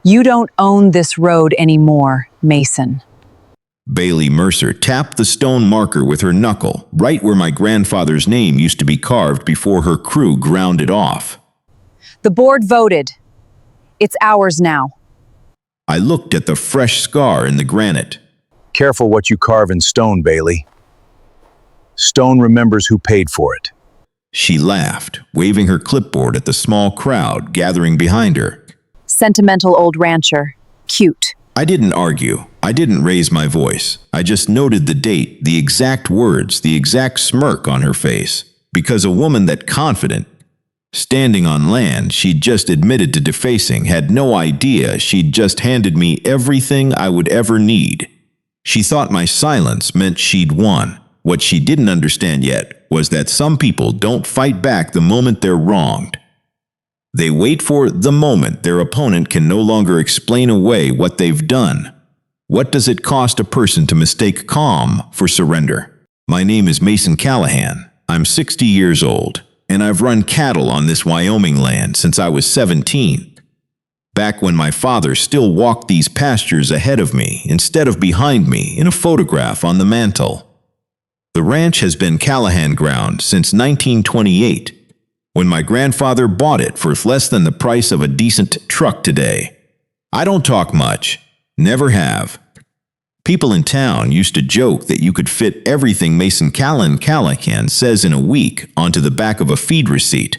You don't own this road anymore, Mason. Bailey Mercer tapped the stone marker with her knuckle, right where my grandfather's name used to be carved before her crew ground it off. The board voted. It's ours now. I looked at the fresh scar in the granite. Careful what you carve in stone, Bailey. Stone remembers who paid for it. She laughed, waving her clipboard at the small crowd gathering behind her. Sentimental old rancher. Cute. I didn't argue. I didn't raise my voice. I just noted the date, the exact words, the exact smirk on her face. Because a woman that confident, standing on land she'd just admitted to defacing, had no idea she'd just handed me everything I would ever need. She thought my silence meant she'd won. What she didn't understand yet was that some people don't fight back the moment they're wronged. They wait for the moment their opponent can no longer explain away what they've done. What does it cost a person to mistake calm for surrender? My name is Mason Callahan. I'm 60 years old, and I've run cattle on this Wyoming land since I was 17. Back when my father still walked these pastures ahead of me instead of behind me in a photograph on the mantle. The ranch has been Callahan ground since 1928, when my grandfather bought it for less than the price of a decent truck today. I don't talk much, never have. People in town used to joke that you could fit everything Mason Callahan says in a week onto the back of a feed receipt.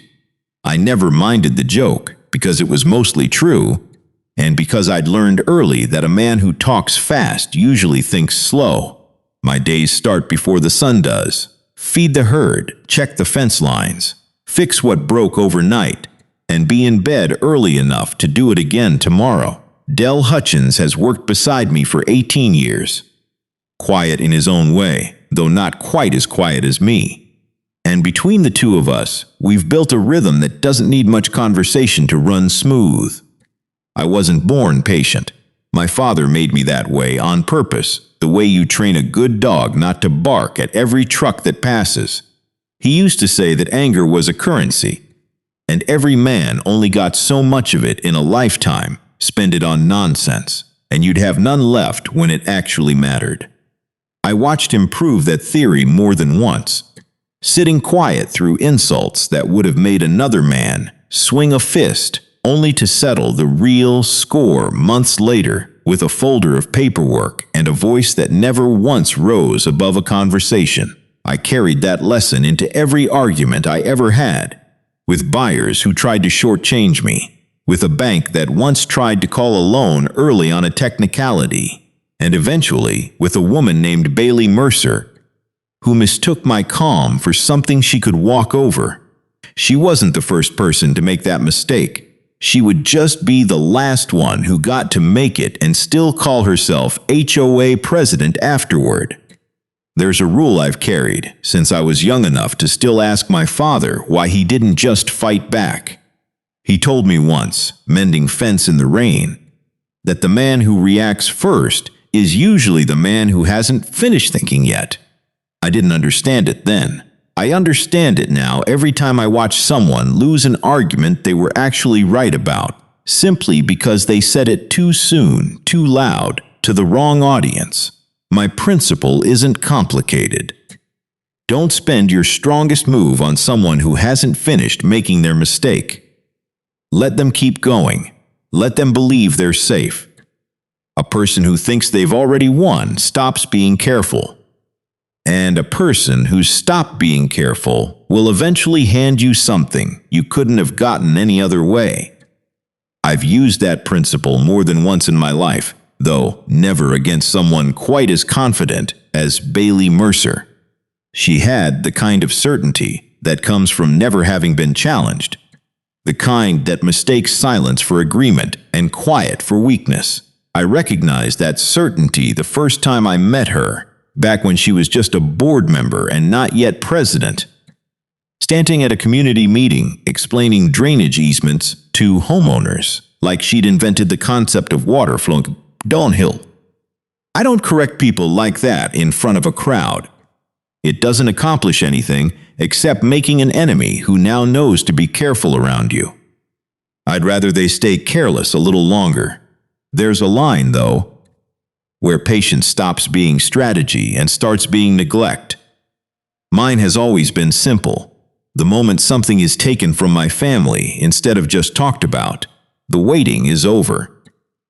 I never minded the joke because it was mostly true, and because I'd learned early that a man who talks fast usually thinks slow. My days start before the sun does. Feed the herd, check the fence lines, fix what broke overnight, and be in bed early enough to do it again tomorrow. Del Hutchins has worked beside me for 18 years. Quiet in his own way, though not quite as quiet as me. And between the two of us, we've built a rhythm that doesn't need much conversation to run smooth. I wasn't born patient. My father made me that way on purpose, the way you train a good dog not to bark at every truck that passes. He used to say that anger was a currency, and every man only got so much of it in a lifetime. Spend it on nonsense, and you'd have none left when it actually mattered. I watched him prove that theory more than once, sitting quiet through insults that would have made another man swing a fist, only to settle the real score months later with a folder of paperwork and a voice that never once rose above a conversation. I carried that lesson into every argument I ever had, with buyers who tried to shortchange me, with a bank that once tried to call a loan early on a technicality, and eventually with a woman named Bailey Mercer, who mistook my calm for something she could walk over. She wasn't the first person to make that mistake. She would just be the last one who got to make it and still call herself HOA president afterward. There's a rule I've carried since I was young enough to still ask my father why he didn't just fight back. He told me once, mending fence in the rain, that the man who reacts first is usually the man who hasn't finished thinking yet. I didn't understand it then. I understand it now every time I watch someone lose an argument they were actually right about, simply because they said it too soon, too loud, to the wrong audience. My principle isn't complicated. Don't spend your strongest move on someone who hasn't finished making their mistake. Let them keep going. Let them believe they're safe. A person who thinks they've already won stops being careful. And a person who's stopped being careful will eventually hand you something you couldn't have gotten any other way. I've used that principle more than once in my life, though never against someone quite as confident as Bailey Mercer. She had the kind of certainty that comes from never having been challenged, the kind that mistakes silence for agreement and quiet for weakness. I recognized that certainty the first time I met her, back when she was just a board member and not yet president. Standing at a community meeting explaining drainage easements to homeowners, like she'd invented the concept of water flowing downhill. I don't correct people like that in front of a crowd. It doesn't accomplish anything except making an enemy who now knows to be careful around you. I'd rather they stay careless a little longer, There's a line, though, where patience stops being strategy and starts being neglect. Mine has always been simple. The moment something is taken from my family instead of just talked about, the waiting is over.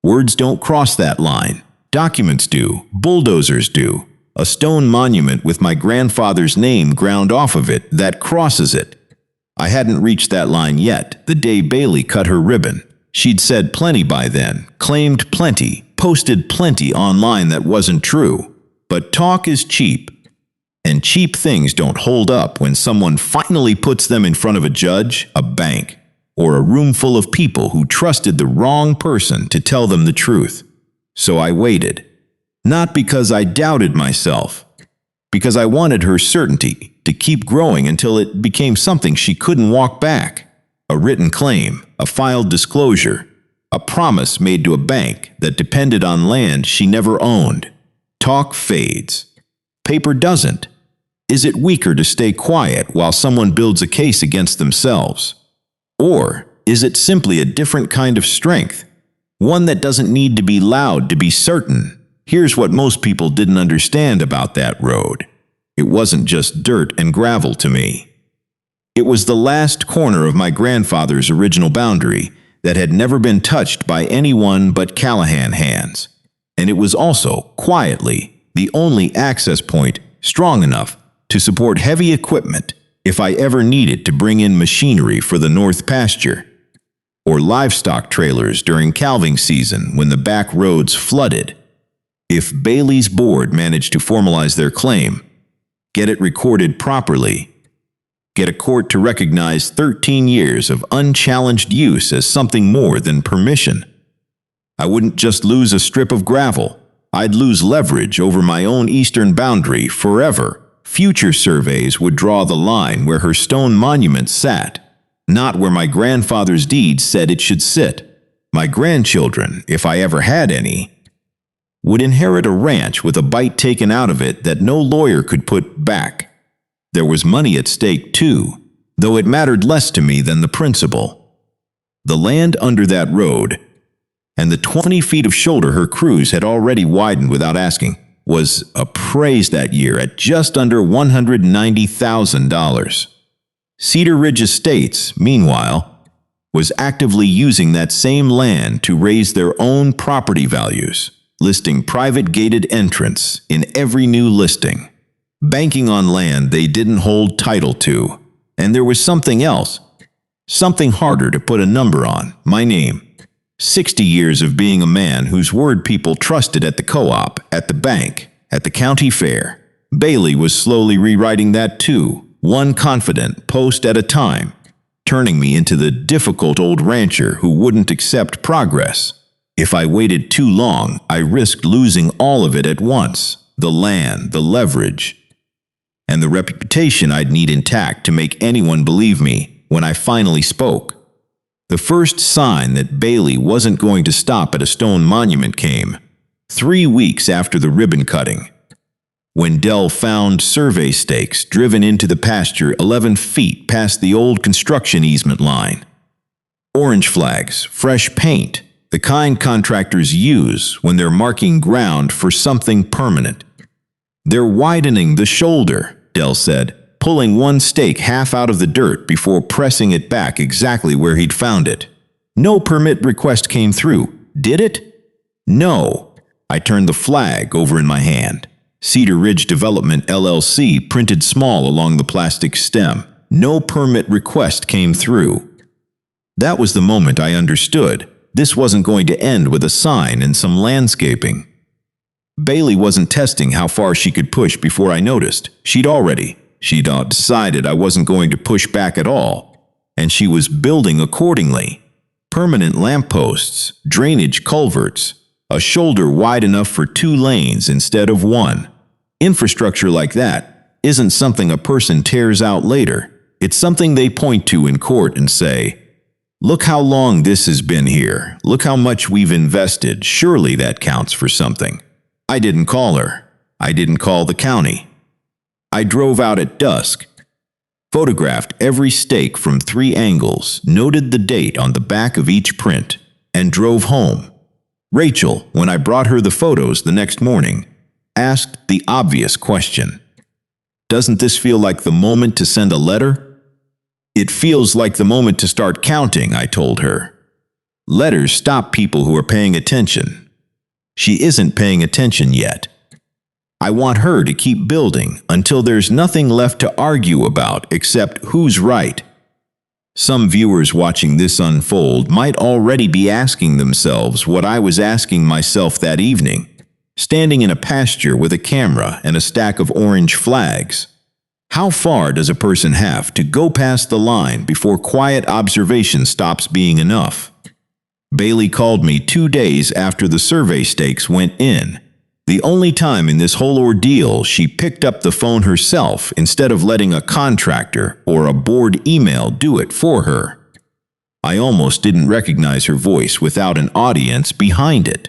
Words don't cross that line. Documents do. Bulldozers do. A stone monument with my grandfather's name ground off of it, that crosses it. I hadn't reached that line yet, the day Bailey cut her ribbon. She'd said plenty by then, claimed plenty, posted plenty online that wasn't true. But talk is cheap. And cheap things don't hold up when someone finally puts them in front of a judge, a bank, or a room full of people who trusted the wrong person to tell them the truth. So I waited. Not because I doubted myself, because I wanted her certainty to keep growing until it became something she couldn't walk back. A written claim, a filed disclosure, a promise made to a bank that depended on land she never owned. Talk fades. Paper doesn't. Is it weaker to stay quiet while someone builds a case against themselves? Or is it simply a different kind of strength? One that doesn't need to be loud to be certain. Here's what most people didn't understand about that road. It wasn't just dirt and gravel to me. It was the last corner of my grandfather's original boundary that had never been touched by anyone but Callahan hands. And it was also, quietly, the only access point strong enough to support heavy equipment if I ever needed to bring in machinery for the north pasture, or livestock trailers during calving season when the back roads flooded. If Bailey's board managed to formalize their claim, get it recorded properly, get a court to recognize 13 years of unchallenged use as something more than permission, I wouldn't just lose a strip of gravel. I'd lose leverage over my own eastern boundary forever. Future surveys would draw the line where her stone monument sat, not where my grandfather's deed said it should sit. My grandchildren, if I ever had any, would inherit a ranch with a bite taken out of it that no lawyer could put back. There was money at stake too, though it mattered less to me than the principle. The land under that road, and the 20 feet of shoulder her crews had already widened without asking, was appraised that year at just under $190,000. Cedar Ridge Estates, meanwhile, was actively using that same land to raise their own property values, listing private gated entrance in every new listing, banking on land they didn't hold title to. And there was something else, something harder to put a number on: my name. 60 years of being a man whose word people trusted at the co-op, at the bank, at the county fair. Bailey was slowly rewriting that too, one confident post at a time, turning me into the difficult old rancher who wouldn't accept progress. If I waited too long, I risked losing all of it at once: the land, the leverage, and the reputation I'd need intact to make anyone believe me when I finally spoke. The first sign that Bailey wasn't going to stop at a stone monument came 3 weeks after the ribbon cutting, when Dell found survey stakes driven into the pasture 11 feet past the old construction easement line. Orange flags, fresh paint, the kind contractors use when they're marking ground for something permanent. "They're widening the shoulder," Dell said, pulling one stake half out of the dirt before pressing it back exactly where he'd found it. No permit request came through, did it? No. I turned the flag over in my hand. Cedar Ridge Development LLC printed small along the plastic stem. No permit request came through. That was the moment I understood this wasn't going to end with a sign and some landscaping. Bailey wasn't testing how far she could push before I noticed. She'd decided I wasn't going to push back at all, and she was building accordingly. Permanent lampposts, drainage culverts, a shoulder wide enough for 2 lanes instead of 1. Infrastructure like that isn't something a person tears out later. It's something they point to in court and say, "Look how long this has been here. Look how much we've invested. Surely that counts for something." I didn't call her. I didn't call the county. I drove out at dusk, photographed every stake from 3 angles, noted the date on the back of each print, and drove home. Rachel, when I brought her the photos the next morning, asked the obvious question. Doesn't this feel like the moment to send a letter? It feels like the moment to start counting, I told her. Letters stop people who are paying attention. She isn't paying attention yet. I want her to keep building until there's nothing left to argue about except who's right. Some viewers watching this unfold might already be asking themselves what I was asking myself that evening, standing in a pasture with a camera and a stack of orange flags. How far does a person have to go past the line before quiet observation stops being enough? Bailey called me 2 days after the survey stakes went in. The only time in this whole ordeal she picked up the phone herself instead of letting a contractor or a board email do it for her. I almost didn't recognize her voice without an audience behind it.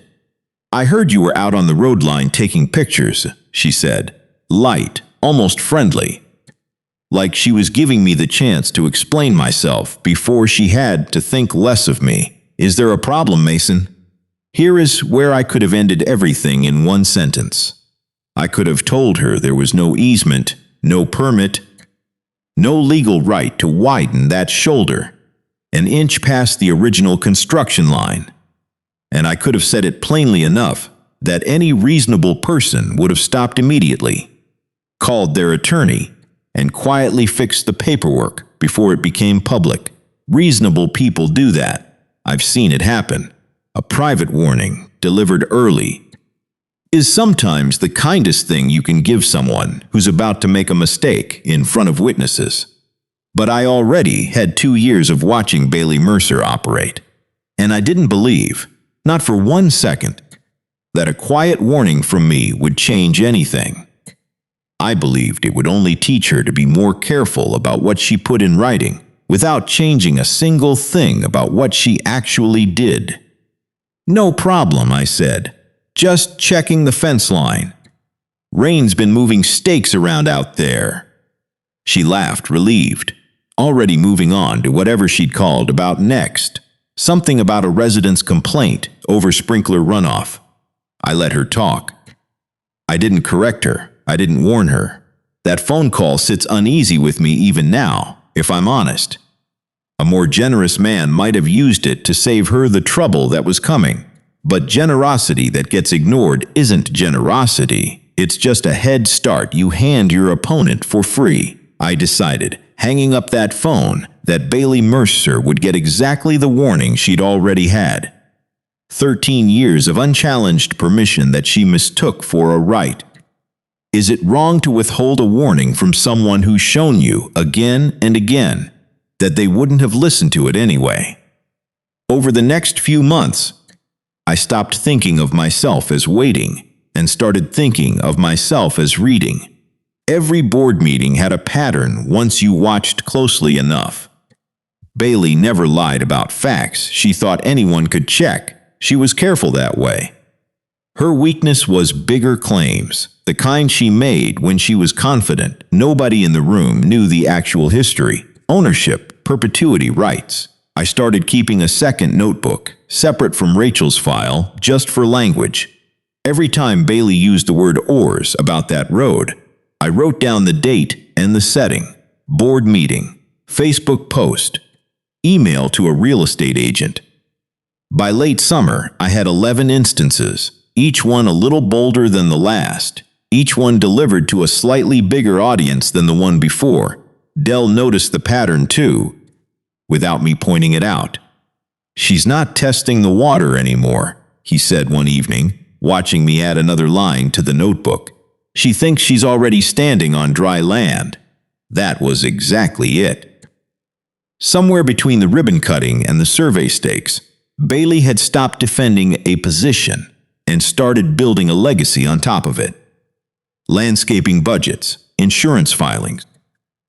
I heard you were out on the road line taking pictures, she said, light, almost friendly. Like she was giving me the chance to explain myself before she had to think less of me. Is there a problem, Mason? Here is where I could have ended everything in one sentence. I could have told her there was no easement, no permit, no legal right to widen that shoulder, an inch past the original construction line. And I could have said it plainly enough that any reasonable person would have stopped immediately, called their attorney, and quietly fixed the paperwork before it became public. Reasonable people do that. I've seen it happen. A private warning, delivered early, is sometimes the kindest thing you can give someone who's about to make a mistake in front of witnesses. But I already had 2 years of watching Bailey Mercer operate, and I didn't believe, not for 1 second, that a quiet warning from me would change anything. I believed it would only teach her to be more careful about what she put in writing, without changing a single thing about what she actually did. No problem, I said. Just checking the fence line. Rain's been moving stakes around out there. She laughed, relieved, already moving on to whatever she'd called about next. Something about a resident's complaint over sprinkler runoff. I let her talk. I didn't correct her. I didn't warn her. That phone call sits uneasy with me even now, if I'm honest. A more generous man might have used it to save her the trouble that was coming. But generosity that gets ignored isn't generosity. It's just a head start you hand your opponent for free. I decided, hanging up that phone, that Bailey Mercer would get exactly the warning she'd already had. 13 years of unchallenged permission that she mistook for a right. Is it wrong to withhold a warning from someone who's shown you, again and again, that they wouldn't have listened to it anyway? Over the next few months, I stopped thinking of myself as waiting and started thinking of myself as reading. Every board meeting had a pattern once you watched closely enough. Bailey never lied about facts she thought anyone could check. She was careful that way. Her weakness was bigger claims, the kind she made when she was confident nobody in the room knew the actual history, ownership, perpetuity rights. I started keeping a second notebook, separate from Rachel's file, just for language. Every time Bailey used the word "ors" about that road, I wrote down the date and the setting, board meeting, Facebook post, email to a real estate agent. By late summer, I had 11 instances, each one a little bolder than the last, each one delivered to a slightly bigger audience than the one before. Dell noticed the pattern too, without me pointing it out. "She's not testing the water anymore," he said one evening, watching me add another line to the notebook. "She thinks she's already standing on dry land." That was exactly it. Somewhere between the ribbon cutting and the survey stakes, Bailey had stopped defending a position and started building a legacy on top of it. Landscaping budgets, insurance filings,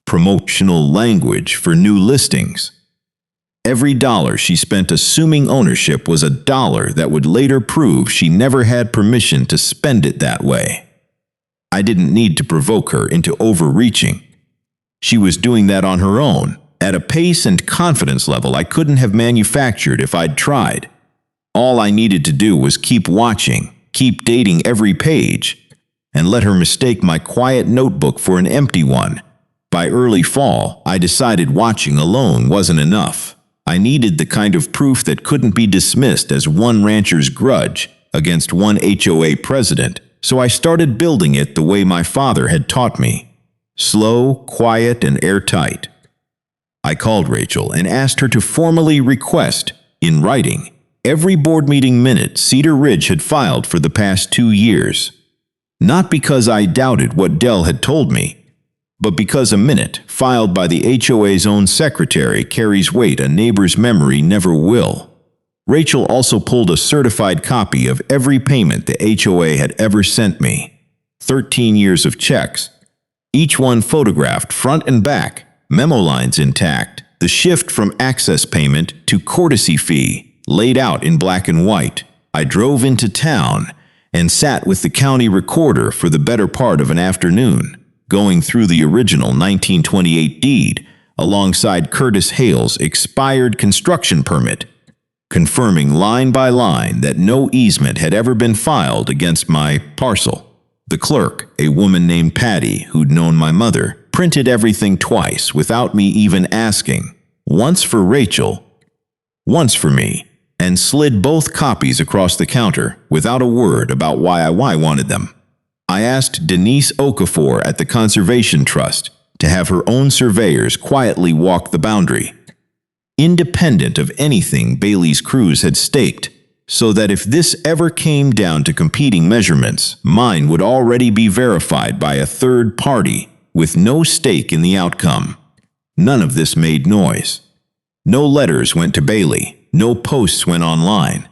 promotional language for new listings. Every dollar she spent assuming ownership was a dollar that would later prove she never had permission to spend it that way. I didn't need to provoke her into overreaching. She was doing that on her own, at a pace and confidence level I couldn't have manufactured if I'd tried. All I needed to do was keep watching, keep dating every page, and let her mistake my quiet notebook for an empty one. By early fall, I decided watching alone wasn't enough. I needed the kind of proof that couldn't be dismissed as one rancher's grudge against one HOA president, so I started building it the way my father had taught me. Slow, quiet, and airtight. I called Rachel and asked her to formally request, in writing, every board meeting minute Cedar Ridge had filed for the past 2 years. Not because I doubted what Dell had told me, but because a minute filed by the HOA's own secretary carries weight a neighbor's memory never will. Rachel also pulled a certified copy of every payment the HOA had ever sent me. 13 years of checks, each one photographed front and back, memo lines intact, the shift from access payment to courtesy fee laid out in black and white. I drove into town and sat with the county recorder for the better part of an afternoon, going through the original 1928 deed alongside Curtis Hale's expired construction permit, confirming line by line that no easement had ever been filed against my parcel. The clerk, a woman named Patty who'd known my mother, printed everything twice without me even asking, once for Rachel, once for me, and slid both copies across the counter without a word about why I wanted them. I asked Denise Okafor at the Conservation Trust to have her own surveyors quietly walk the boundary, independent of anything Bailey's crews had staked, so that if this ever came down to competing measurements, mine would already be verified by a third party with no stake in the outcome. None of this made noise. No letters went to Bailey. No posts went online.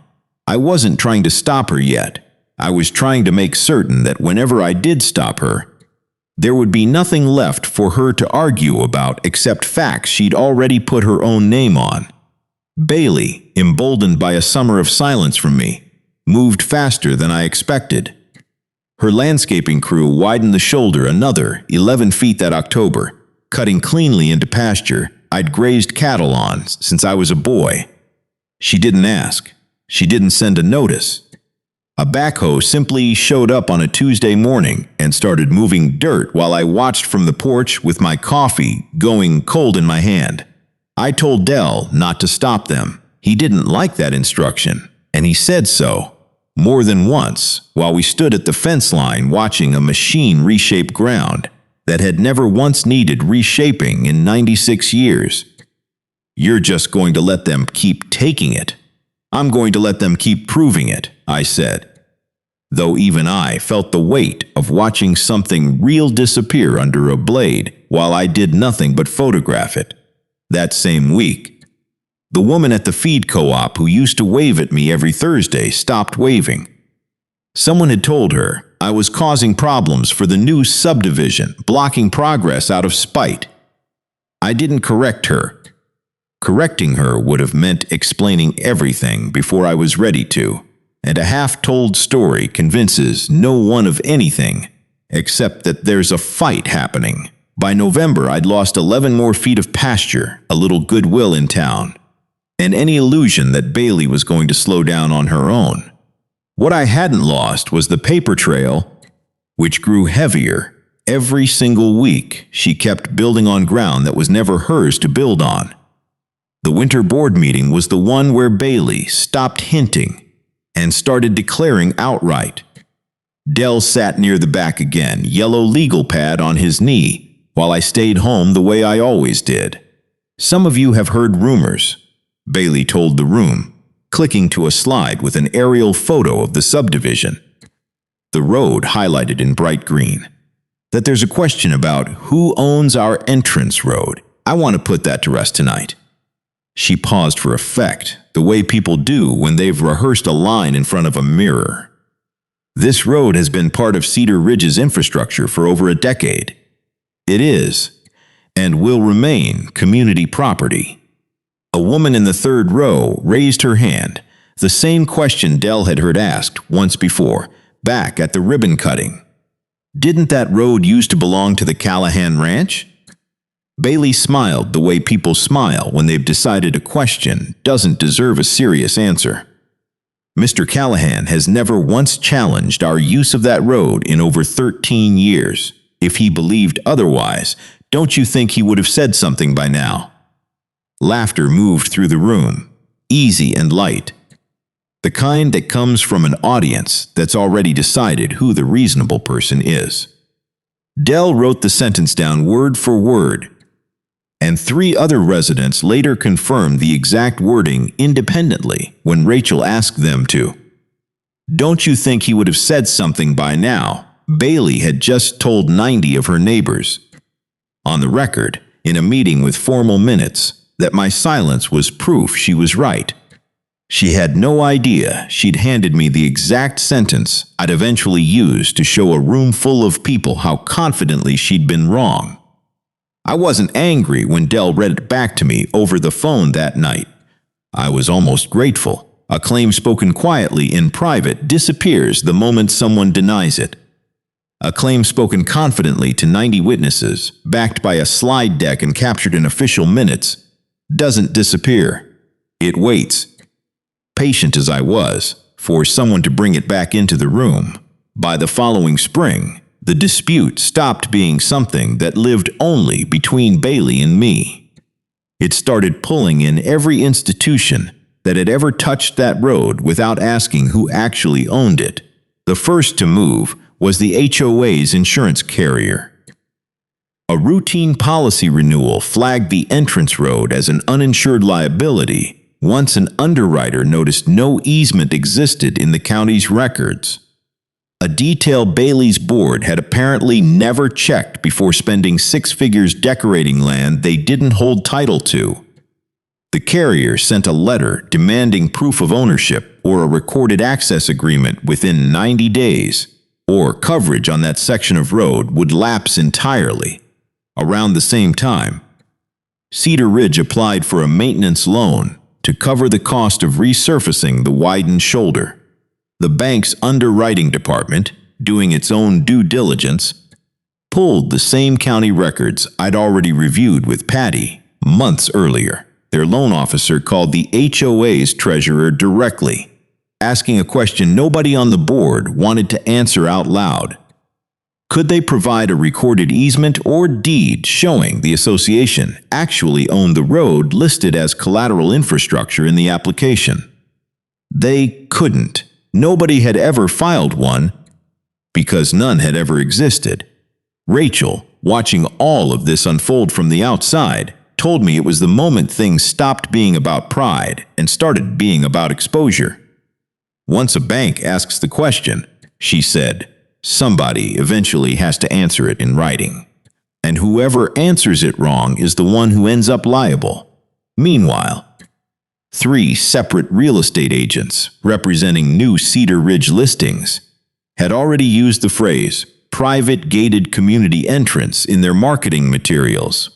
I wasn't trying to stop her yet. I was trying to make certain that whenever I did stop her, there would be nothing left for her to argue about except facts she'd already put her own name on. Bailey, emboldened by a summer of silence from me, moved faster than I expected. Her landscaping crew widened the shoulder another 11 feet that October, cutting cleanly into pasture I'd grazed cattle on since I was a boy. She didn't ask. She didn't send a notice. A backhoe simply showed up on a Tuesday morning and started moving dirt while I watched from the porch with my coffee going cold in my hand. I told Dell not to stop them. He didn't like that instruction, and he said so more than once while we stood at the fence line watching a machine reshape ground that had never once needed reshaping in 96 years. You're just going to let them keep taking it. I'm going to let them keep proving it, I said, though even I felt the weight of watching something real disappear under a blade while I did nothing but photograph it. That same week, the woman at the feed co-op who used to wave at me every Thursday stopped waving. Someone had told her I was causing problems for the new subdivision, blocking progress out of spite. I didn't correct her. Correcting her would have meant explaining everything before I was ready to, and a half-told story convinces no one of anything, except that there's a fight happening. By November, I'd lost 11 more feet of pasture, a little goodwill in town, and any illusion that Bailey was going to slow down on her own. What I hadn't lost was the paper trail, which grew heavier. Every single week, she kept building on ground that was never hers to build on. The winter board meeting was the one where Bailey stopped hinting and started declaring outright. Dell sat near the back again, yellow legal pad on his knee, while I stayed home the way I always did. Some of you have heard rumors, Bailey told the room, clicking to a slide with an aerial photo of the subdivision, the road highlighted in bright green, that there's a question about who owns our entrance road. I want to put that to rest tonight. She paused for effect, the way people do when they've rehearsed a line in front of a mirror. This road has been part of Cedar Ridge's infrastructure for over a decade. It is, and will remain, community property. A woman in the third row raised her hand, the same question Dell had heard asked once before, back at the ribbon cutting. Didn't that road used to belong to the Callahan Ranch? Bailey smiled the way people smile when they've decided a question doesn't deserve a serious answer. Mr. Callahan has never once challenged our use of that road in over 13 years. If he believed otherwise, don't you think he would have said something by now? Laughter moved through the room, easy and light. The kind that comes from an audience that's already decided who the reasonable person is. Dell wrote the sentence down word for word, and 3 other residents later confirmed the exact wording independently when Rachel asked them to. Don't you think he would have said something by now? Bailey had just told 90 of her neighbors, on the record, in a meeting with formal minutes, that my silence was proof she was right. She had no idea she'd handed me the exact sentence I'd eventually use to show a room full of people how confidently she'd been wrong. I wasn't angry when Dell read it back to me over the phone that night. I was almost grateful. A claim spoken quietly in private disappears the moment someone denies it. A claim spoken confidently to 90 witnesses, backed by a slide deck and captured in official minutes, doesn't disappear. It waits. Patient as I was, for someone to bring it back into the room, by the following spring, the dispute stopped being something that lived only between Bailey and me. It started pulling in every institution that had ever touched that road without asking who actually owned it. The first to move was the HOA's insurance carrier. A routine policy renewal flagged the entrance road as an uninsured liability once an underwriter noticed no easement existed in the county's records. A detail Bailey's board had apparently never checked before spending 6 figures decorating land they didn't hold title to. The carrier sent a letter demanding proof of ownership or a recorded access agreement within 90 days, or coverage on that section of road would lapse entirely. Around the same time, Cedar Ridge applied for a maintenance loan to cover the cost of resurfacing the widened shoulder. The bank's underwriting department, doing its own due diligence, pulled the same county records I'd already reviewed with Patty months earlier. Their loan officer called the HOA's treasurer directly, asking a question nobody on the board wanted to answer out loud. Could they provide a recorded easement or deed showing the association actually owned the road listed as collateral infrastructure in the application? They couldn't. Nobody had ever filed one because none had ever existed. Rachel, watching all of this unfold from the outside, told me it was the moment things stopped being about pride and started being about exposure. Once a bank asks the question, she said, somebody eventually has to answer it in writing. And whoever answers it wrong is the one who ends up liable. Meanwhile, 3 separate real estate agents representing new Cedar Ridge listings had already used the phrase private gated community entrance in their marketing materials.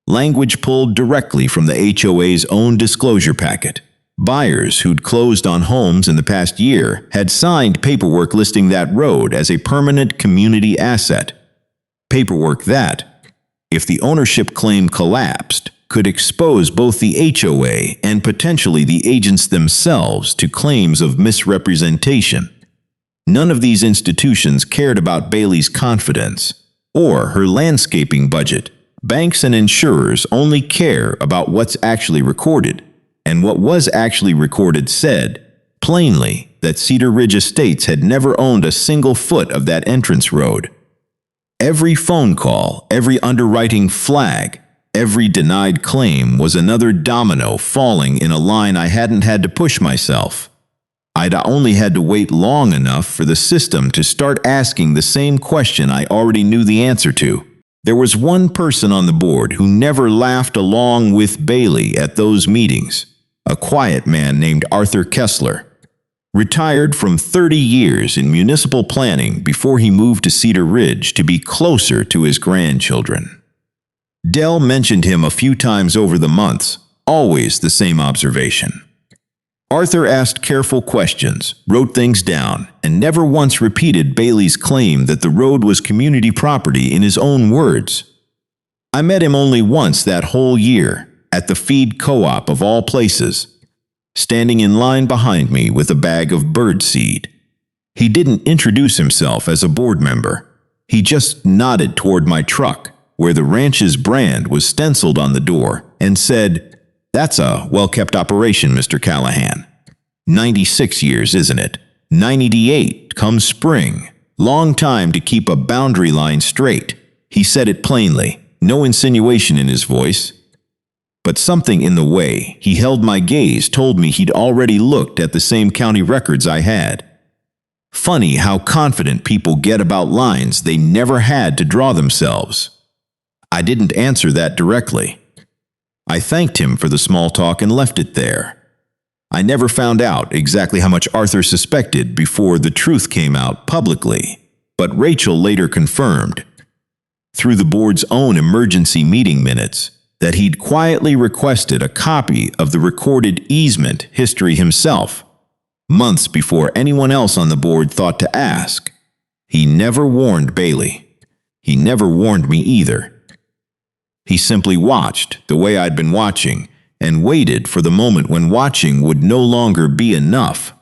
Language pulled directly from the HOA's own disclosure packet. Buyers who'd closed on homes in the past year had signed paperwork listing that road as a permanent community asset. Paperwork that, if the ownership claim collapsed, could expose both the HOA and potentially the agents themselves to claims of misrepresentation. None of these institutions cared about Bailey's confidence or her landscaping budget. Banks and insurers only care about what's actually recorded. And what was actually recorded said, plainly, that Cedar Ridge Estates had never owned a single foot of that entrance road. Every phone call, every underwriting flag, every denied claim was another domino falling in a line I hadn't had to push myself. I'd only had to wait long enough for the system to start asking the same question I already knew the answer to. There was one person on the board who never laughed along with Bailey at those meetings. A quiet man named Arthur Kessler, retired from 30 years in municipal planning before he moved to Cedar Ridge to be closer to his grandchildren. Dell mentioned him a few times over the months, always the same observation. Arthur asked careful questions, wrote things down, and never once repeated Bailey's claim that the road was community property in his own words. I met him only once that whole year, at the feed co-op of all places. standing in line behind me with a bag of birdseed. He didn't introduce himself as a board member. He just nodded toward my truck, where the ranch's brand was stenciled on the door, and said, "That's a well-kept operation, Mr. Callahan. 96 years, isn't it? 98 come spring. Long time to keep a boundary line straight." He said it plainly, no insinuation in his voice. But something in the way he held my gaze told me he'd already looked at the same county records I had. Funny how confident people get about lines they never had to draw themselves. I didn't answer that directly. I thanked him for the small talk and left it there. I never found out exactly how much Arthur suspected before the truth came out publicly, but Rachel later confirmed, through the board's own emergency meeting minutes, that he'd quietly requested a copy of the recorded easement history himself, months before anyone else on the board thought to ask. He never warned Bailey. He never warned me either. He simply watched the way I'd been watching and waited for the moment when watching would no longer be enough.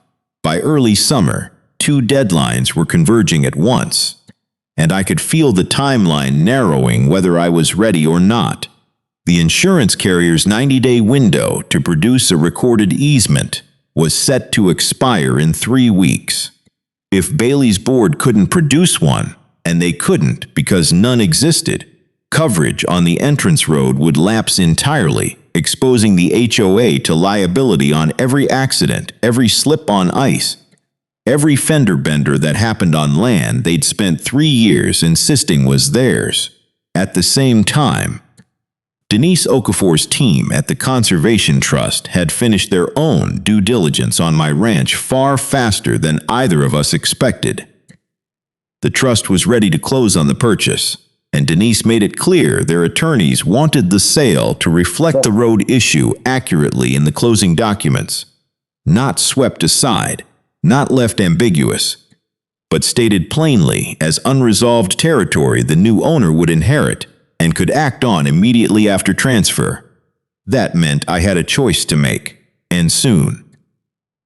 By early summer, 2 deadlines were converging at once, and I could feel the timeline narrowing whether I was ready or not. The insurance carrier's 90-day window to produce a recorded easement was set to expire in 3 weeks. If Bailey's board couldn't produce one, and they couldn't because none existed, coverage on the entrance road would lapse entirely, exposing the HOA to liability on every accident, every slip on ice, every fender bender that happened on land they'd spent 3 years insisting was theirs. At the same time, Denise Okafor's team at the Conservation Trust had finished their own due diligence on my ranch far faster than either of us expected. The trust was ready to close on the purchase, and Denise made it clear their attorneys wanted the sale to reflect the road issue accurately in the closing documents, not swept aside, not left ambiguous, but stated plainly as unresolved territory the new owner would inherit and could act on immediately after transfer. That meant I had a choice to make, and soon.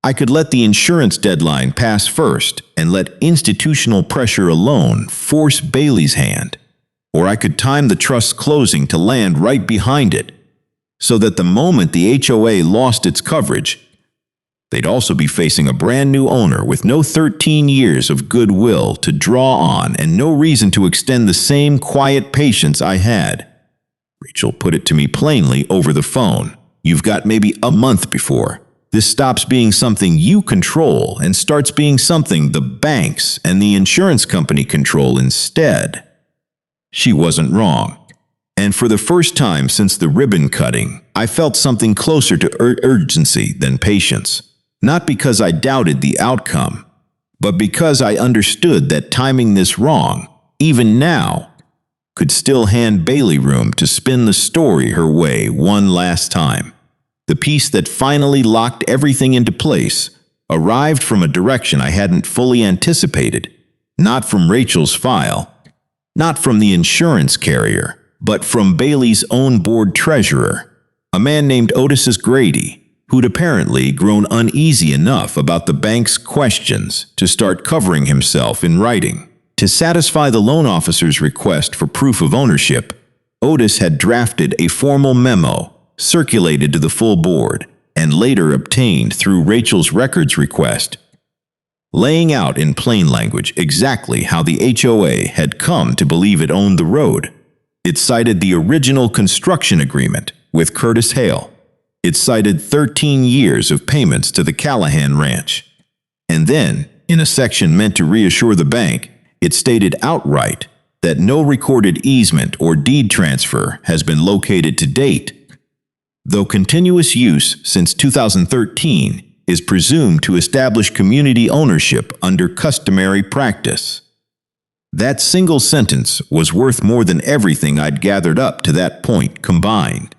I could let the insurance deadline pass first and let institutional pressure alone force Bailey's hand, or I could time the trust's closing to land right behind it, so that the moment the HOA lost its coverage, they'd also be facing a brand new owner with no 13 years of goodwill to draw on and no reason to extend the same quiet patience I had. Rachel put it to me plainly over the phone. "You've got maybe a month before this stops being something you control and starts being something the banks and the insurance company control instead." She wasn't wrong. And for the first time since the ribbon cutting, I felt something closer to urgency than patience. Not because I doubted the outcome, but because I understood that timing this wrong, even now, could still hand Bailey room to spin the story her way one last time. The piece that finally locked everything into place arrived from a direction I hadn't fully anticipated, not from Rachel's file, not from the insurance carrier, but from Bailey's own board treasurer, a man named Otis Grady, who'd apparently grown uneasy enough about the bank's questions to start covering himself in writing. To satisfy the loan officer's request for proof of ownership, Otis had drafted a formal memo, circulated to the full board, and later obtained through Rachel's records request, laying out in plain language exactly how the HOA had come to believe it owned the road. It cited the original construction agreement with Curtis Hale. It cited 13 years of payments to the Callahan Ranch. And then, in a section meant to reassure the bank, it stated outright that no recorded easement or deed transfer has been located to date, though continuous use since 2013 is presumed to establish community ownership under customary practice. That single sentence was worth more than everything I'd gathered up to that point combined.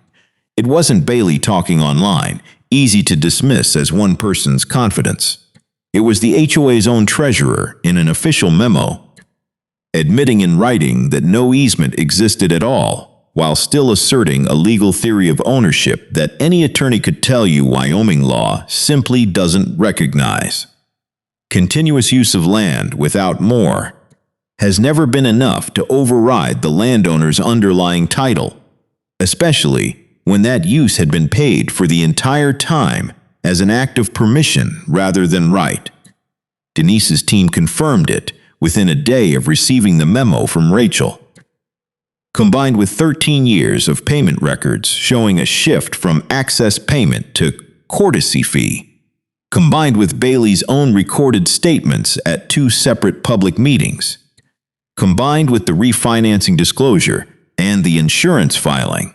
It wasn't Bailey talking online, easy to dismiss as one person's confidence. It was the HOA's own treasurer in an official memo, admitting in writing that no easement existed at all, while still asserting a legal theory of ownership that any attorney could tell you Wyoming law simply doesn't recognize. Continuous use of land without more has never been enough to override the landowner's underlying title, especially when that use had been paid for the entire time as an act of permission rather than right. Denise's team confirmed it within a day of receiving the memo from Rachel. Combined with 13 years of payment records showing a shift from access payment to courtesy fee, combined with Bailey's own recorded statements at 2 separate public meetings, combined with the refinancing disclosure and the insurance filing,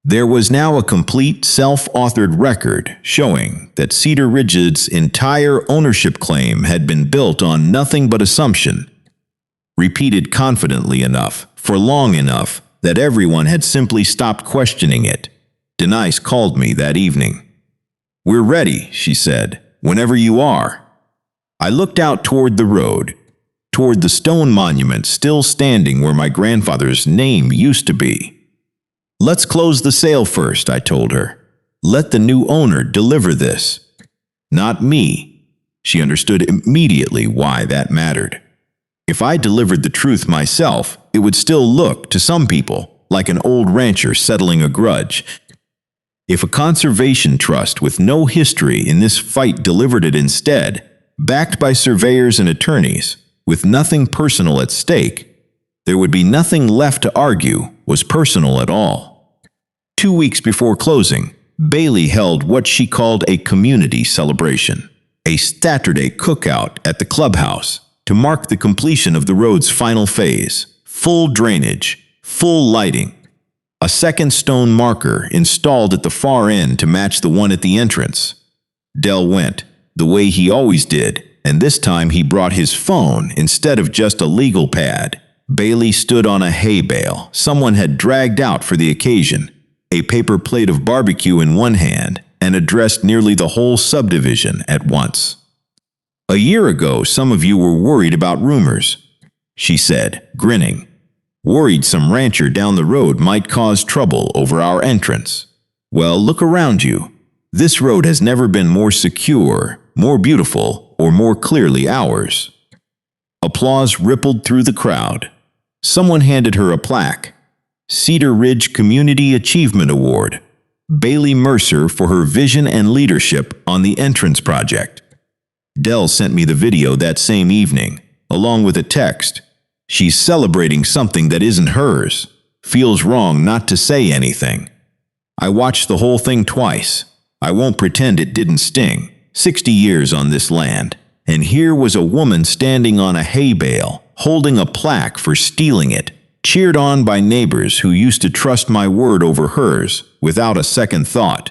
there was now a complete self-authored record showing that Cedar Ridge's entire ownership claim had been built on nothing but assumption, repeated confidently enough for long enough that everyone had simply stopped questioning it. Denise called me that evening. "We're ready," she said, "whenever you are." I looked out toward the road, toward the stone monument still standing where my grandfather's name used to be. "Let's close the sale first," I told her. "Let the new owner deliver this. Not me." She understood immediately why that mattered. If I delivered the truth myself, it would still look, to some people, like an old rancher settling a grudge. If a conservation trust with no history in this fight delivered it instead, backed by surveyors and attorneys, with nothing personal at stake, there would be nothing left to argue was personal at all. 2 weeks before closing, Bailey held what she called a community celebration, a Saturday cookout at the clubhouse, to mark the completion of the road's final phase, full drainage, full lighting, a second stone marker installed at the far end to match the one at the entrance. Del went, the way he always did, and this time he brought his phone instead of just a legal pad. Bailey stood on a hay bale someone had dragged out for the occasion, a paper plate of barbecue in one hand, and addressed nearly the whole subdivision at once. "A year ago, some of you were worried about rumors," she said, grinning. "Worried some rancher down the road might cause trouble over our entrance. Well, look around you. This road has never been more secure, more beautiful, or more clearly ours." Applause rippled through the crowd. Someone handed her a plaque. Cedar Ridge Community Achievement Award. Bailey Mercer for her vision and leadership on the entrance project. Del sent me the video that same evening, along with a text. "She's celebrating something that isn't hers. Feels wrong not to say anything." I watched the whole thing twice. I won't pretend it didn't sting. 60 years on this land, and here was a woman standing on a hay bale, holding a plaque for stealing it, cheered on by neighbors who used to trust my word over hers without a second thought.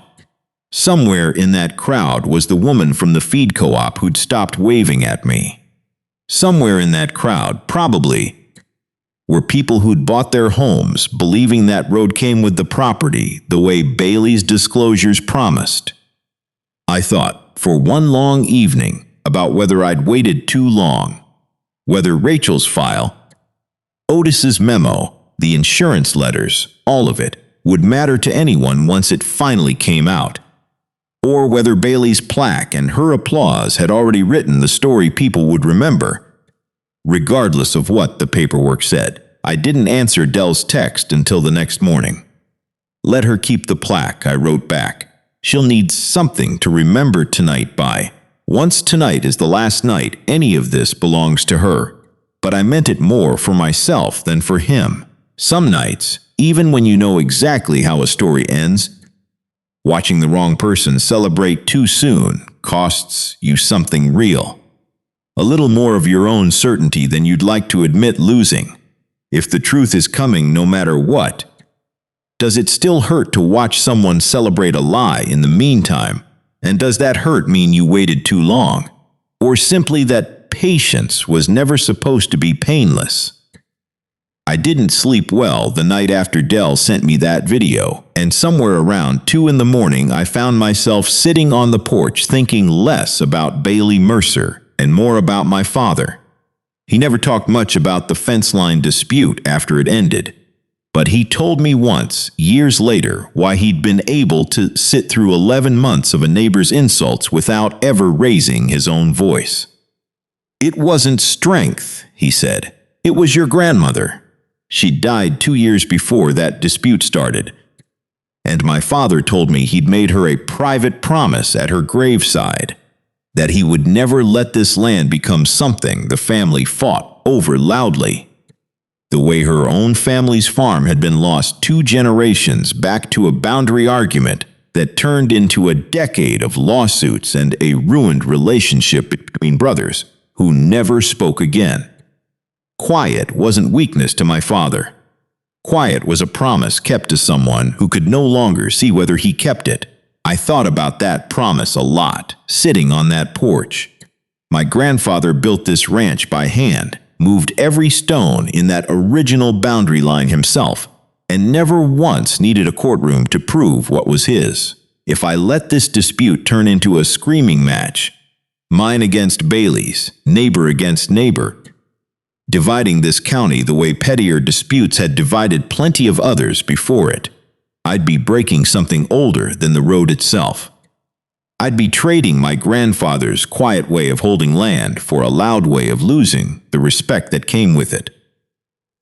Somewhere in that crowd was the woman from the feed co-op who'd stopped waving at me. Somewhere in that crowd, probably, were people who'd bought their homes believing that road came with the property the way Bailey's disclosures promised. I thought, for one long evening, about whether I'd waited too long, whether Rachel's file, Otis's memo, the insurance letters, all of it, would matter to anyone once it finally came out, or whether Bailey's plaque and her applause had already written the story people would remember. Regardless of what the paperwork said, I didn't answer Del's text until the next morning. "Let her keep the plaque," I wrote back. "She'll need something to remember tonight by. Once tonight is the last night any of this belongs to her." But I meant it more for myself than for him. Some nights, even when you know exactly how a story ends, watching the wrong person celebrate too soon costs you something real. A little more of your own certainty than you'd like to admit losing. If the truth is coming no matter what, does it still hurt to watch someone celebrate a lie in the meantime? And does that hurt mean you waited too long? Or simply that patience was never supposed to be painless? I didn't sleep well the night after Del sent me that video, and somewhere around 2 in the morning I found myself sitting on the porch thinking less about Bailey Mercer and more about my father. He never talked much about the fence line dispute after it ended. But he told me once, years later, why he'd been able to sit through 11 months of a neighbor's insults without ever raising his own voice. "It wasn't strength," he said. "It was your grandmother. She died 2 years before that dispute started. And my father told me he'd made her a private promise at her graveside that he would never let this land become something the family fought over loudly. The way her own family's farm had been lost 2 generations back to a boundary argument that turned into a decade of lawsuits and a ruined relationship between brothers who never spoke again. Quiet wasn't weakness to my father. Quiet was a promise kept to someone who could no longer see whether he kept it. I thought about that promise a lot, sitting on that porch. My grandfather built this ranch by hand, moved every stone in that original boundary line himself, and never once needed a courtroom to prove what was his. If I let this dispute turn into a screaming match, mine against Bailey's, neighbor against neighbor, dividing this county the way pettier disputes had divided plenty of others before it, I'd be breaking something older than the road itself. I'd be trading my grandfather's quiet way of holding land for a loud way of losing the respect that came with it.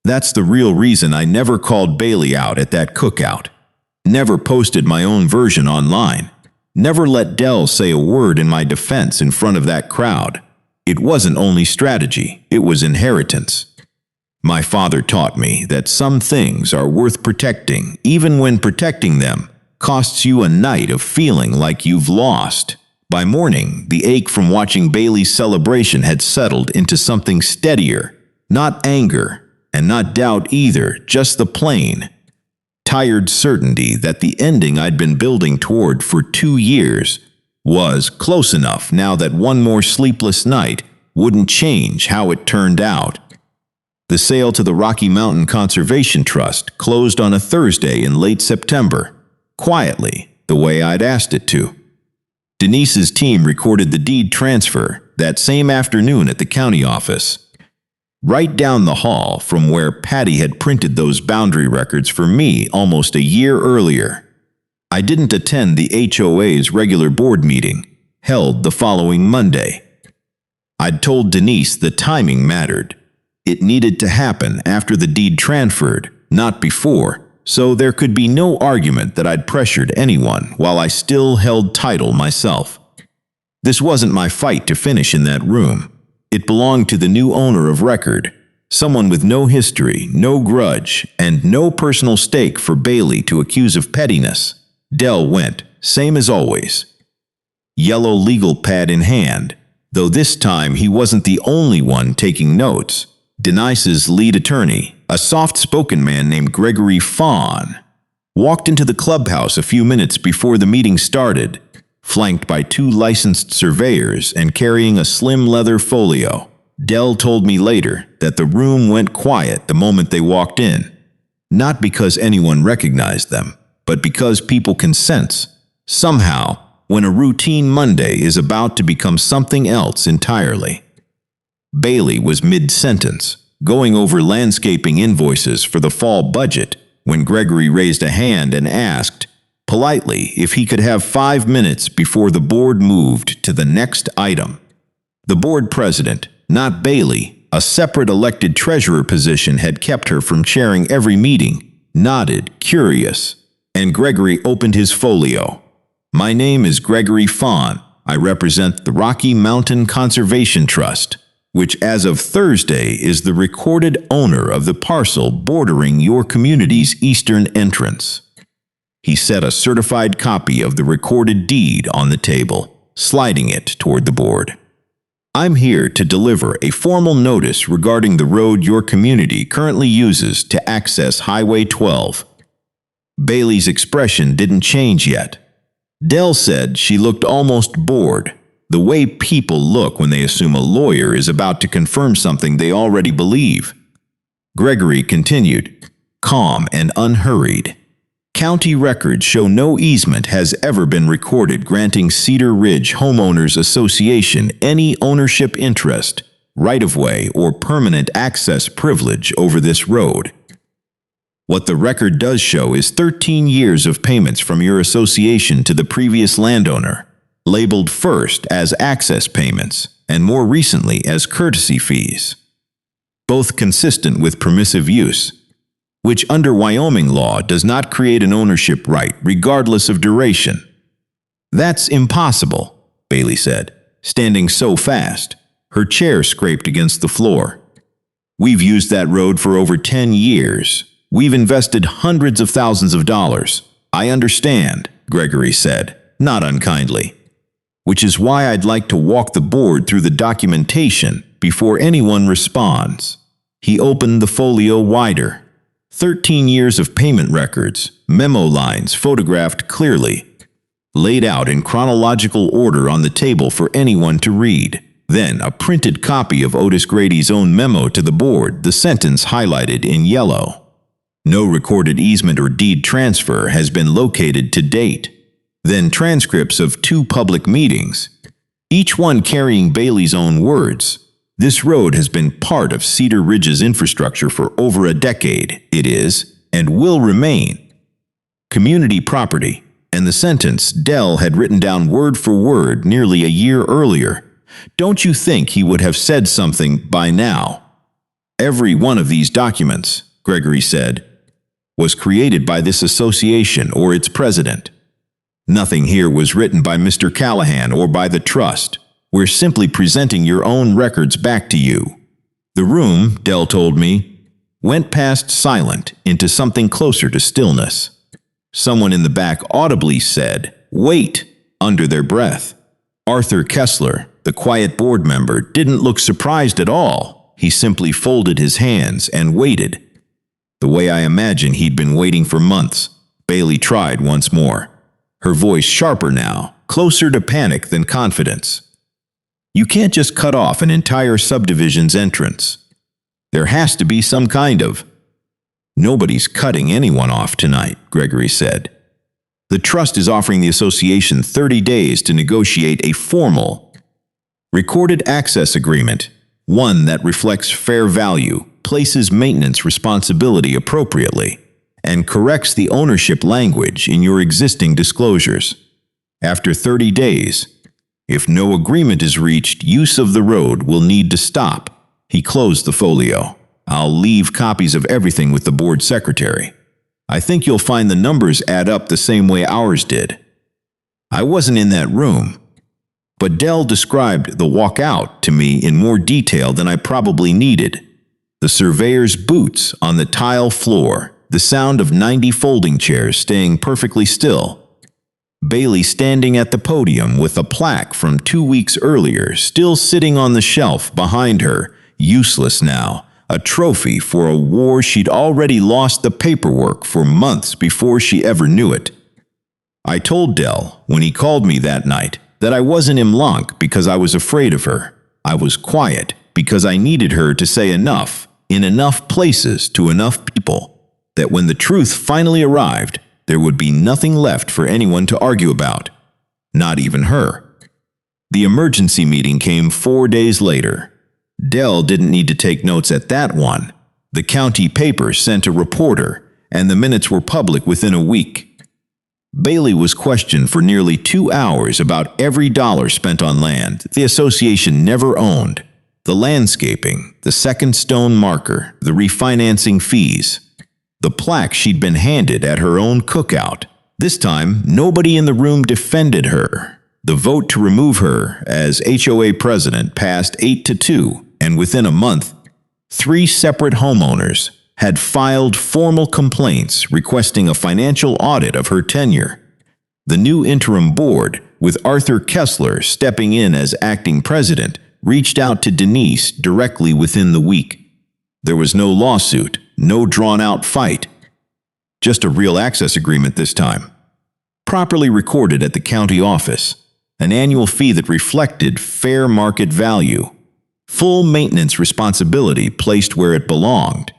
That's the real reason I never called Bailey out at that cookout, never posted my own version online, never let Dell say a word in my defense in front of that crowd. It wasn't only strategy, it was inheritance. My father taught me that some things are worth protecting, even when protecting them costs you a night of feeling like you've lost. By morning, the ache from watching Bailey's celebration had settled into something steadier, not anger, and not doubt either, just the plain, tired certainty that the ending I'd been building toward for 2 years was close enough now that one more sleepless night wouldn't change how it turned out. The sale to the Rocky Mountain Conservation Trust closed on a Thursday in late September, quietly, the way I'd asked it to. Denise's team recorded the deed transfer that same afternoon at the county office, right down the hall from where Patty had printed those boundary records for me almost a year earlier. I didn't attend the HOA's regular board meeting, held the following Monday. I'd told Denise the timing mattered. It needed to happen after the deed transferred, not before, so there could be no argument that I'd pressured anyone while I still held title myself. This wasn't my fight to finish in that room. It belonged to the new owner of record, someone with no history, no grudge, and no personal stake for Bailey to accuse of pettiness. Dell went, same as always. Yellow legal pad in hand, though this time he wasn't the only one taking notes. Denise's lead attorney, a soft-spoken man named Gregory Fawn, walked into the clubhouse a few minutes before the meeting started, flanked by 2 licensed surveyors and carrying a slim leather folio. Dell told me later that the room went quiet the moment they walked in, not because anyone recognized them, but because people can sense, somehow, when a routine Monday is about to become something else entirely. Bailey was mid-sentence, going over landscaping invoices for the fall budget, when Gregory raised a hand and asked, politely, if he could have 5 minutes before the board moved to the next item. The board president, not Bailey, a separate elected treasurer position had kept her from chairing every meeting, nodded, curious, and Gregory opened his folio. "My name is Gregory Fawn. I represent the Rocky Mountain Conservation Trust, which as of Thursday is the recorded owner of the parcel bordering your community's eastern entrance." He set a certified copy of the recorded deed on the table, sliding it toward the board. "I'm here to deliver a formal notice regarding the road your community currently uses to access Highway 12. Bailey's expression didn't change yet. Dell said she looked almost bored, the way people look when they assume a lawyer is about to confirm something they already believe. Gregory continued, calm and unhurried. County records show no easement has ever been recorded granting Cedar Ridge Homeowners Association any ownership interest, right-of-way, or permanent access privilege over this road. What the record does show is 13 years of payments from your association to the previous landowner, labeled first as access payments and more recently as courtesy fees, both consistent with permissive use, which under Wyoming law does not create an ownership right regardless of duration. That's impossible, Bailey said, standing so fast, her chair scraped against the floor. We've used that road for over 10 years. We've invested hundreds of thousands of dollars. I understand, Gregory said, not unkindly. Which is why I'd like to walk the board through the documentation before anyone responds. He opened the folio wider. 13 years of payment records, memo lines photographed clearly, laid out in chronological order on the table for anyone to read. Then a printed copy of Otis Grady's own memo to the board, the sentence highlighted in yellow. No recorded easement or deed transfer has been located to date. Then transcripts of 2 public meetings, each one carrying Bailey's own words. This road has been part of Cedar Ridge's infrastructure for over a decade. It is, and will remain, community property. And the sentence Dell had written down word for word nearly a year earlier. Don't you think he would have said something by now? Every one of these documents, Gregory said, was created by this association or its president. Nothing here was written by Mr. Callahan or by the trust. We're simply presenting your own records back to you. The room, Dell told me, went past silent into something closer to stillness. Someone in the back audibly said, "Wait," under their breath. Arthur Kessler, the quiet board member, didn't look surprised at all. He simply folded his hands and waited. The way I imagine he'd been waiting for months. Bailey tried once more, her voice sharper now, closer to panic than confidence. You can't just cut off an entire subdivision's entrance. There has to be some kind of... Nobody's cutting anyone off tonight, Gregory said. The trust is offering the association 30 days to negotiate a formal, recorded access agreement, one that reflects fair value, places maintenance responsibility appropriately, and corrects the ownership language in your existing disclosures. After 30 days, if no agreement is reached, use of the road will need to stop. He closed the folio. I'll leave copies of everything with the board secretary. I think you'll find the numbers add up the same way ours did. I wasn't in that room, but Dell described the walkout to me in more detail than I probably needed. The surveyor's boots on the tile floor, the sound of 90 folding chairs staying perfectly still. Bailey standing at the podium with a plaque from 2 weeks earlier still sitting on the shelf behind her, useless now, a trophy for a war she'd already lost the paperwork for months before she ever knew it. I told Dell, when he called me that night, that I wasn't imlanc because I was afraid of her. I was quiet because I needed her to say enough, in enough places to enough people, that when the truth finally arrived, there would be nothing left for anyone to argue about. Not even her. The emergency meeting came 4 days later. Dell didn't need to take notes at that one. The county paper sent a reporter, and the minutes were public within a week. Bailey was questioned for nearly 2 hours about every dollar spent on land the association never owned, the landscaping, the second stone marker, the refinancing fees, the plaque she'd been handed at her own cookout. This time, nobody in the room defended her. The vote to remove her as HOA president passed 8-2, and within a month, 3 separate homeowners had filed formal complaints requesting a financial audit of her tenure. The new interim board, with Arthur Kessler stepping in as acting president, reached out to Denise directly within the week. There was no lawsuit, no drawn-out fight, just a real access agreement this time, properly recorded at the county office, an annual fee that reflected fair market value, full maintenance responsibility placed where it belonged,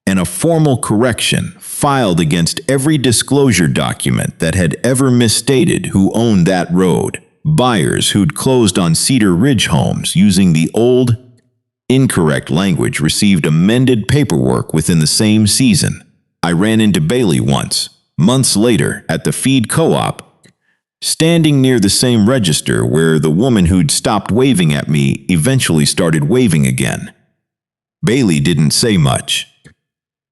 and a formal correction filed against every disclosure document that had ever misstated who owned that road. Buyers who'd closed on Cedar Ridge homes using the old, incorrect language received amended paperwork within the same season. I ran into Bailey once, months later, at the feed co-op, standing near the same register where the woman who'd stopped waving at me eventually started waving again. Bailey didn't say much,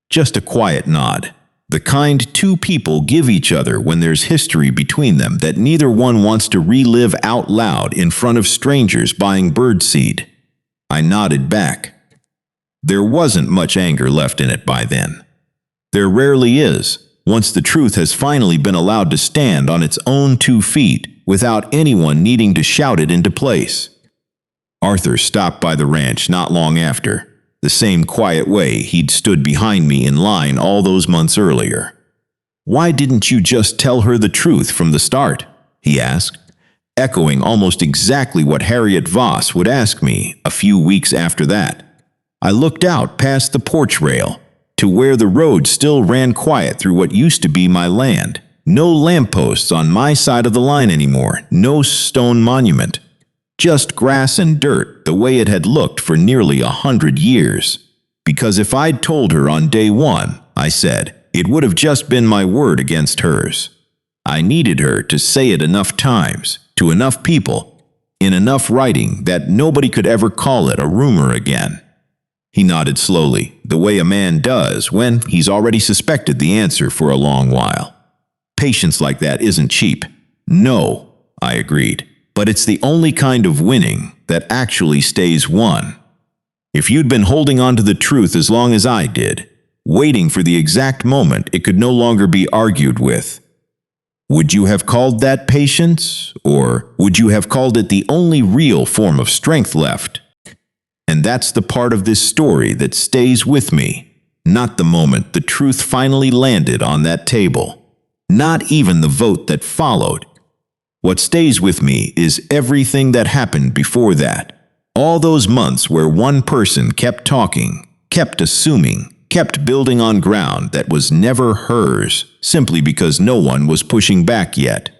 just a quiet nod. The kind two people give each other when there's history between them that neither one wants to relive out loud in front of strangers buying birdseed. I nodded back. There wasn't much anger left in it by then. There rarely is, once the truth has finally been allowed to stand on its own 2 feet without anyone needing to shout it into place. Arthur stopped by the ranch not long after, the same quiet way he'd stood behind me in line all those months earlier. "Why didn't you just tell her the truth from the start?" he asked, echoing almost exactly what Harriet Voss would ask me a few weeks after that. I looked out past the porch rail to where the road still ran quiet through what used to be my land. No lampposts on my side of the line anymore, no stone monument. Just grass and dirt the way it had looked for nearly 100 years. Because if I'd told her on day one, I said, it would have just been my word against hers. I needed her to say it enough times, to enough people, in enough writing that nobody could ever call it a rumor again. He nodded slowly, the way a man does when he's already suspected the answer for a long while. Patience like that isn't cheap. No, I agreed. But it's the only kind of winning that actually stays won. If you'd been holding on to the truth as long as I did, waiting for the exact moment it could no longer be argued with, would you have called that patience, or would you have called it the only real form of strength left? And that's the part of this story that stays with me, not the moment the truth finally landed on that table, not even the vote that followed. What stays with me is everything that happened before that. All those months where one person kept talking, kept assuming, kept building on ground that was never hers, simply because no one was pushing back yet.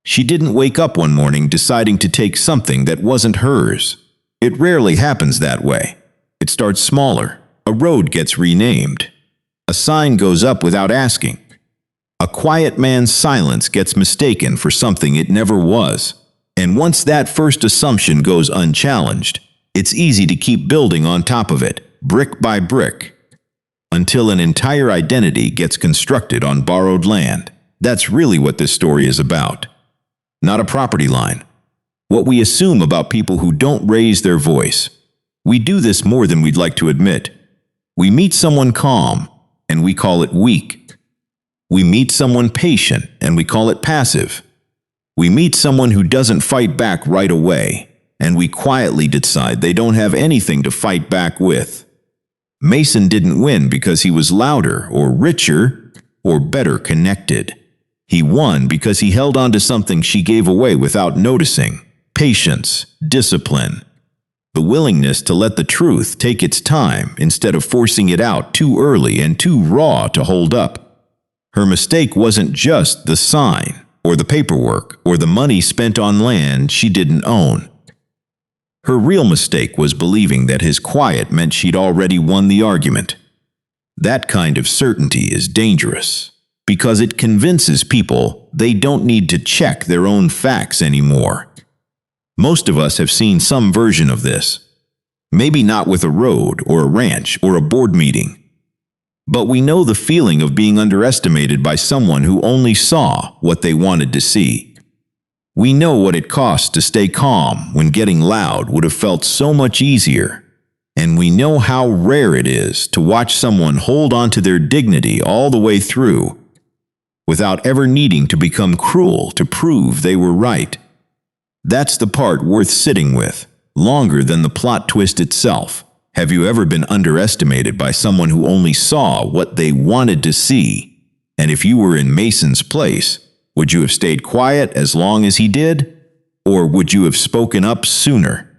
She didn't wake up one morning deciding to take something that wasn't hers. It rarely happens that way. It starts smaller. A road gets renamed. A sign goes up without asking. A quiet man's silence gets mistaken for something it never was. And once that first assumption goes unchallenged, it's easy to keep building on top of it, brick by brick, until an entire identity gets constructed on borrowed land. That's really what this story is about. Not a property line. What we assume about people who don't raise their voice. We do this more than we'd like to admit. We meet someone calm, and we call it weak. We meet someone patient, and we call it passive. We meet someone who doesn't fight back right away, and we quietly decide they don't have anything to fight back with. Mason didn't win because he was louder or richer or better connected. He won because he held on to something she gave away without noticing. Patience, discipline, the willingness to let the truth take its time instead of forcing it out too early and too raw to hold up. Her mistake wasn't just the sign, or the paperwork, or the money spent on land she didn't own. Her real mistake was believing that his quiet meant she'd already won the argument. That kind of certainty is dangerous, because it convinces people they don't need to check their own facts anymore. Most of us have seen some version of this. Maybe not with a road, or a ranch, or a board meeting. But we know the feeling of being underestimated by someone who only saw what they wanted to see. We know what it costs to stay calm when getting loud would have felt so much easier. And we know how rare it is to watch someone hold on to their dignity all the way through, without ever needing to become cruel to prove they were right. That's the part worth sitting with, longer than the plot twist itself. Have you ever been underestimated by someone who only saw what they wanted to see? And if you were in Mason's place, would you have stayed quiet as long as he did? Or would you have spoken up sooner?